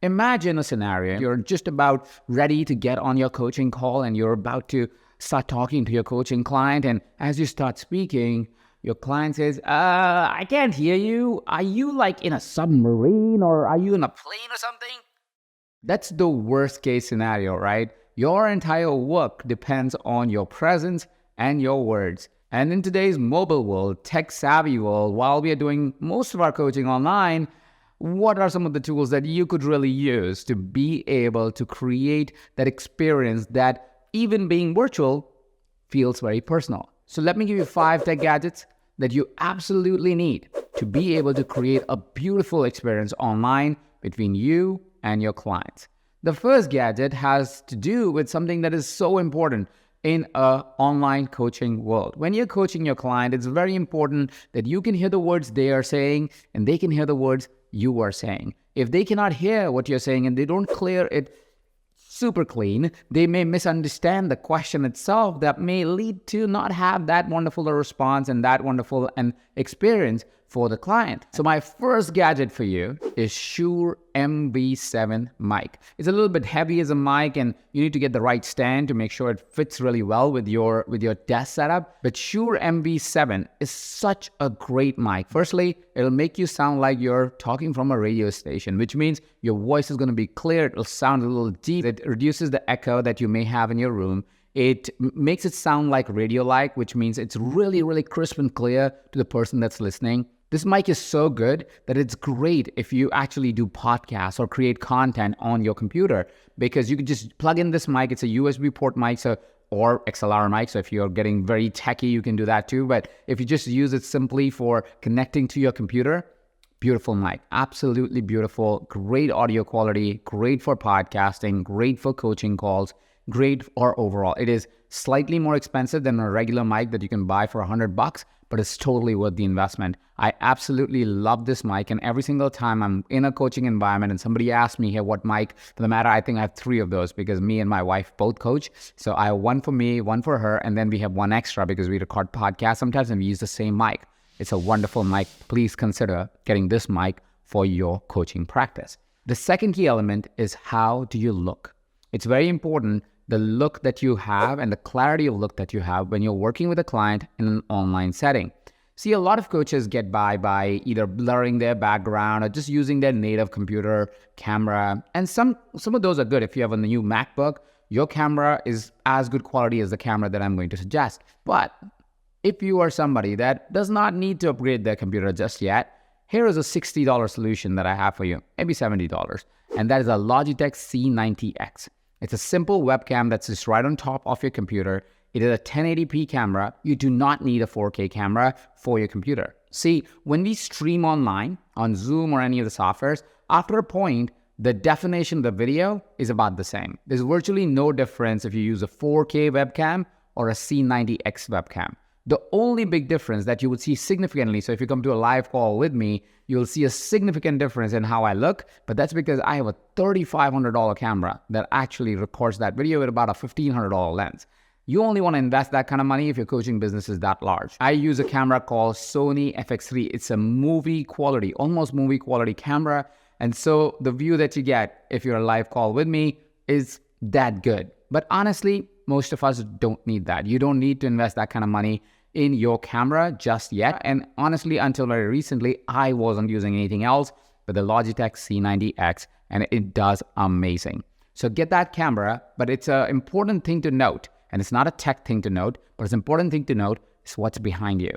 Imagine a scenario. You're just about ready to get on your coaching call and you're about to start talking to your coaching client. And as you start speaking, your client says, I can't hear you. Are you like in a submarine or are you in a plane or something? That's the worst case scenario, right? Your entire work depends on your presence and your words. And in today's mobile world, tech savvy world, while we are doing most of our coaching online, what are some of the tools that you could really use to be able to create that experience that, even being virtual, feels very personal? So let me give you 5 tech gadgets that you absolutely need to be able to create a beautiful experience online between you and your clients. The first gadget has to do with something that is so important in an online coaching world. When you're coaching your client, it's very important that you can hear the words they are saying and they can hear the words you are saying. If they cannot hear what you're saying and they don't clear it super clean, they may misunderstand the question itself, that may lead to not have that wonderful a response and that wonderful an experience for the client. So my first gadget for you is Shure MV7 mic. It's a little bit heavy as a mic and you need to get the right stand to make sure it fits really well with your desk setup. But Shure MV7 is such a great mic. Firstly, it'll make you sound like you're talking from a radio station, which means your voice is going to be clear. It'll sound a little deep. It reduces the echo that you may have in your room. It makes it sound like radio-like, which means it's really, really crisp and clear to the person that's listening. This mic is so good that it's great if you actually do podcasts or create content on your computer, because you can just plug in this mic. It's a USB port mic, or XLR mic. So if you're getting very techie, you can do that too. But if you just use it simply for connecting to your computer, beautiful mic, absolutely beautiful, great audio quality, great for podcasting, great for coaching calls, great for overall. It is slightly more expensive than a regular mic that you can buy for $100, but it's totally worth the investment. I absolutely love this mic, and every single time I'm in a coaching environment and somebody asks me, hey, what mic? For the matter, I think I have 3 of those because me and my wife both coach. So I have one for me, one for her, and then we have one extra because we record podcasts sometimes and we use the same mic. It's a wonderful mic. Please consider getting this mic for your coaching practice. The second key element is, how do you look? It's very important, the look that you have and the clarity of look that you have when you're working with a client in an online setting. See, a lot of coaches get by either blurring their background or just using their native computer camera. And some of those are good. If you have a new MacBook, your camera is as good quality as the camera that I'm going to suggest. But if you are somebody that does not need to upgrade their computer just yet, here is a $60 solution that I have for you, maybe $70. And that is a Logitech C90X. It's a simple webcam that sits right on top of your computer. It is a 1080p camera. You do not need a 4K camera for your computer. See, when we stream online on Zoom or any of the softwares, after a point, the definition of the video is about the same. There's virtually no difference if you use a 4K webcam or a C90X webcam. The only big difference that you would see significantly, so if you come to a live call with me, you'll see a significant difference in how I look, but that's because I have a $3,500 camera that actually records that video with about a $1,500 lens. You only want to invest that kind of money if your coaching business is that large. I use a camera called Sony FX3. It's a movie quality, almost movie quality camera. And so the view that you get if you're a live call with me is that good. But honestly, most of us don't need that. You don't need to invest that kind of money in your camera just yet. And honestly, until very recently, I wasn't using anything else but the Logitech C90X, and it does amazing. So get that camera, but it's an important thing to note, and it's not a tech thing to note, but it's an important thing to note is what's behind you.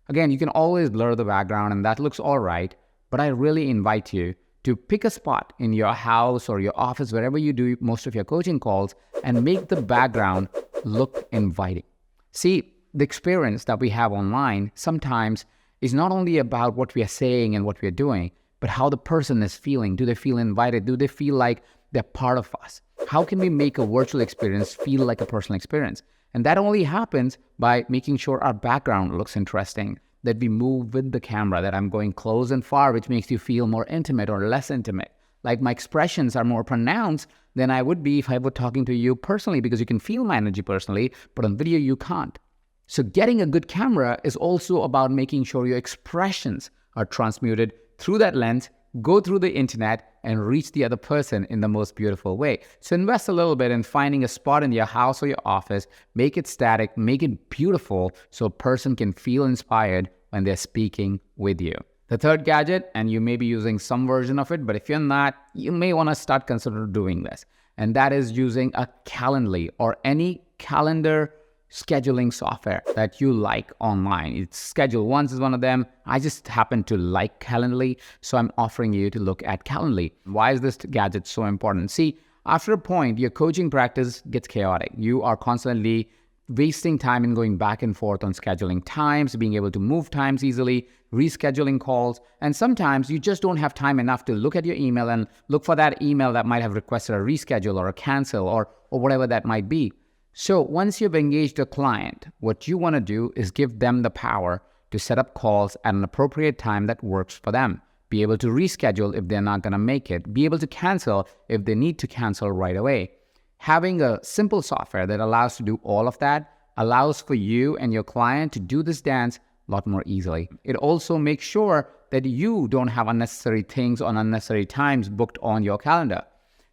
Again, you can always blur the background, and that looks all right, but I really invite you to pick a spot in your house or your office, wherever you do most of your coaching calls, and make the background look inviting. See, the experience that we have online sometimes is not only about what we are saying and what we are doing, but how the person is feeling. Do they feel invited? Do they feel like they're part of us? How can we make a virtual experience feel like a personal experience? And that only happens by making sure our background looks interesting, that we move with the camera, that I'm going close and far, which makes you feel more intimate or less intimate. Like my expressions are more pronounced than I would be if I were talking to you personally, because you can feel my energy personally, but on video you can't. So getting a good camera is also about making sure your expressions are transmuted through that lens go through the internet and reach the other person in the most beautiful way. So invest a little bit in finding a spot in your house or your office, make it static, make it beautiful so a person can feel inspired when they're speaking with you. The third gadget, and you may be using some version of it, but if you're not, you may want to start consider doing this. And that is using a Calendly or any calendar scheduling software that you like online. It's Schedule Once is one of them. I just happen to like Calendly, so I'm offering you to look at Calendly. Why is this gadget so important? See, after a point, your coaching practice gets chaotic. You are constantly wasting time in going back and forth on scheduling times, being able to move times easily, rescheduling calls, and sometimes you just don't have time enough to look at your email and look for that email that might have requested a reschedule or a cancel or whatever that might be. So once you've engaged a client, what you want to do is give them the power to set up calls at an appropriate time that works for them. Be able to reschedule if they're not going to make it. Be able to cancel if they need to cancel right away. Having a simple software that allows to do all of that allows for you and your client to do this dance a lot more easily. It also makes sure that you don't have unnecessary things on unnecessary times booked on your calendar.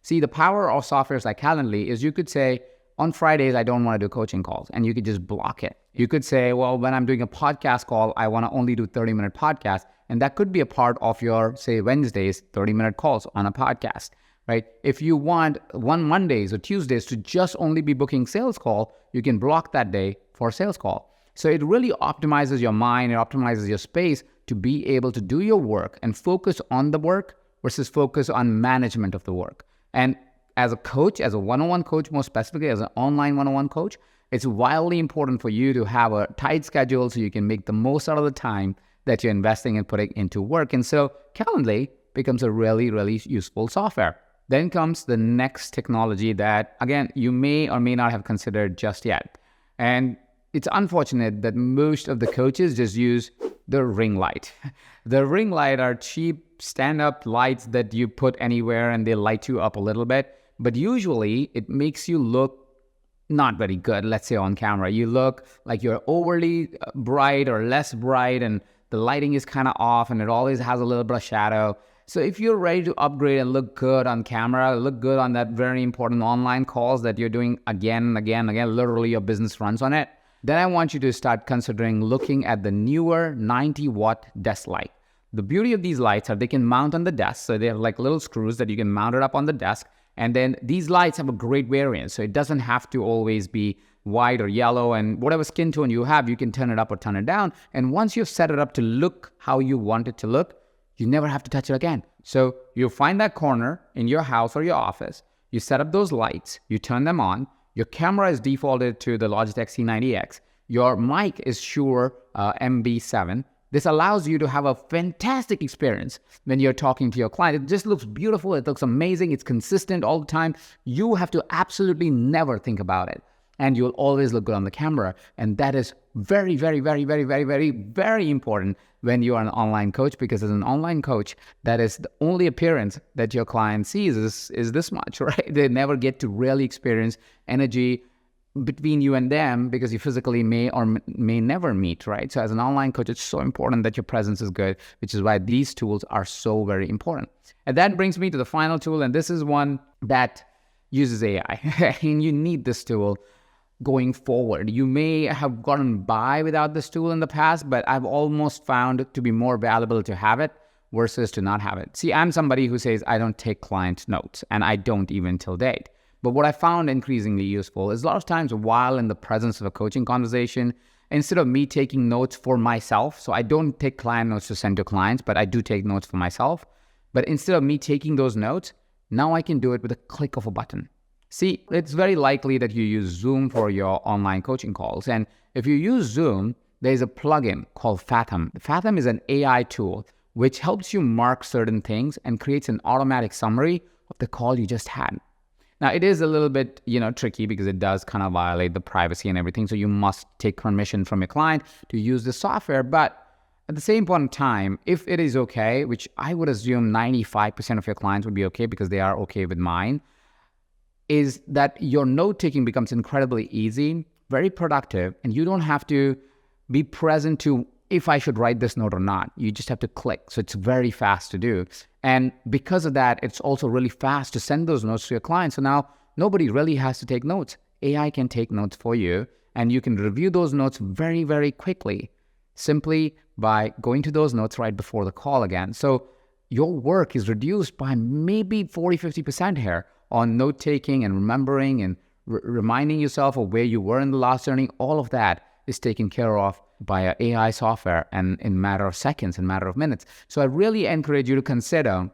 See, the power of softwares like Calendly is you could say, on Fridays, I don't want to do coaching calls, and you could just block it. You could say, well, when I'm doing a podcast call, I want to only do 30-minute podcasts, and that could be a part of your, say, Wednesdays, 30-minute calls on a podcast, right? If you want one Mondays or Tuesdays to just only be booking sales call, you can block that day for sales call. So it really optimizes your mind, it optimizes your space to be able to do your work and focus on the work versus focus on management of the work. And as a coach, as a one-on-one coach, more specifically as an online one-on-one coach, it's wildly important for you to have a tight schedule so you can make the most out of the time that you're investing and putting into work. And so Calendly becomes a really, really useful software. Then comes the next technology that, again, you may or may not have considered just yet. And it's unfortunate that most of the coaches just use the ring light. The ring light are cheap stand-up lights that you put anywhere and they light you up a little bit. But usually it makes you look not very good, let's say on camera. You look like you're overly bright or less bright and the lighting is kind of off and it always has a little bit of shadow. So if you're ready to upgrade and look good on camera, look good on that very important online calls that you're doing again and again and again, literally your business runs on it, then I want you to start considering looking at the newer 90-watt desk light. The beauty of these lights are they can mount on the desk. So they have like little screws that you can mount it up on the desk. And then these lights have a great variance. So it doesn't have to always be white or yellow, and whatever skin tone you have, you can turn it up or turn it down. And once you've set it up to look how you want it to look, you never have to touch it again. So you find that corner in your house or your office, you set up those lights, you turn them on, your camera is defaulted to the Logitech C90X, your mic is Shure MB7. This allows you to have a fantastic experience when you're talking to your client. It just looks beautiful. It looks amazing. It's consistent all the time. You have to absolutely never think about it. And you'll always look good on the camera. And that is very, very, very, very, very, very, very important when you are an online coach, because as an online coach, that is the only appearance that your client sees is this much, right? They never get to really experience energy between you and them because you physically may or may never meet, right? So as an online coach, it's so important that your presence is good, which is why these tools are so very important. And that brings me to the final tool, and this is one that uses AI. And you need this tool going forward. You may have gotten by without this tool in the past, but I've almost found it to be more valuable to have it versus to not have it. See, I'm somebody who says I don't take client notes, and I don't even till date. But what I found increasingly useful is a lot of times while in the presence of a coaching conversation, instead of me taking notes for myself, so I don't take client notes to send to clients, but I do take notes for myself. But instead of me taking those notes, now I can do it with a click of a button. See, it's very likely that you use Zoom for your online coaching calls. And if you use Zoom, there's a plugin called Fathom. Fathom is an AI tool which helps you mark certain things and creates an automatic summary of the call you just had. Now, it is a little bit, tricky because it does kind of violate the privacy and everything. So you must take permission from your client to use the software. But at the same point in time, if it is okay, which I would assume 95% of your clients would be okay because they are okay with mine, is that your note-taking becomes incredibly easy, very productive, and you don't have to be present to if I should write this note or not. You just have to click. So it's very fast to do. And because of that, it's also really fast to send those notes to your client. So now nobody really has to take notes. AI can take notes for you, and you can review those notes very, very quickly, simply by going to those notes right before the call again. So your work is reduced by maybe 40-50% here on note taking and remembering and reminding yourself of where you were in the last earning. All of that is taken care of by AI software and in a matter of seconds, in a matter of minutes. So I really encourage you to consider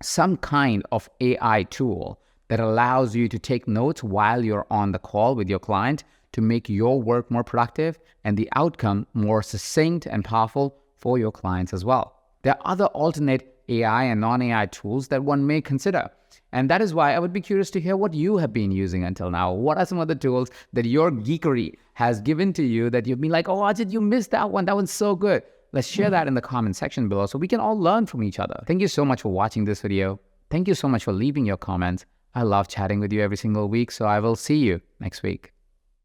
some kind of AI tool that allows you to take notes while you're on the call with your client to make your work more productive and the outcome more succinct and powerful for your clients as well. There are other alternate AI and non-AI tools that one may consider. And that is why I would be curious to hear what you have been using until now. What are some of the tools that your geekery has given to you that you've been like, oh, Ajit, you missed that one. That one's so good. Let's share that in the comment section below so we can all learn from each other. Thank you so much for watching this video. Thank you so much for leaving your comments. I love chatting with you every single week, so I will see you next week.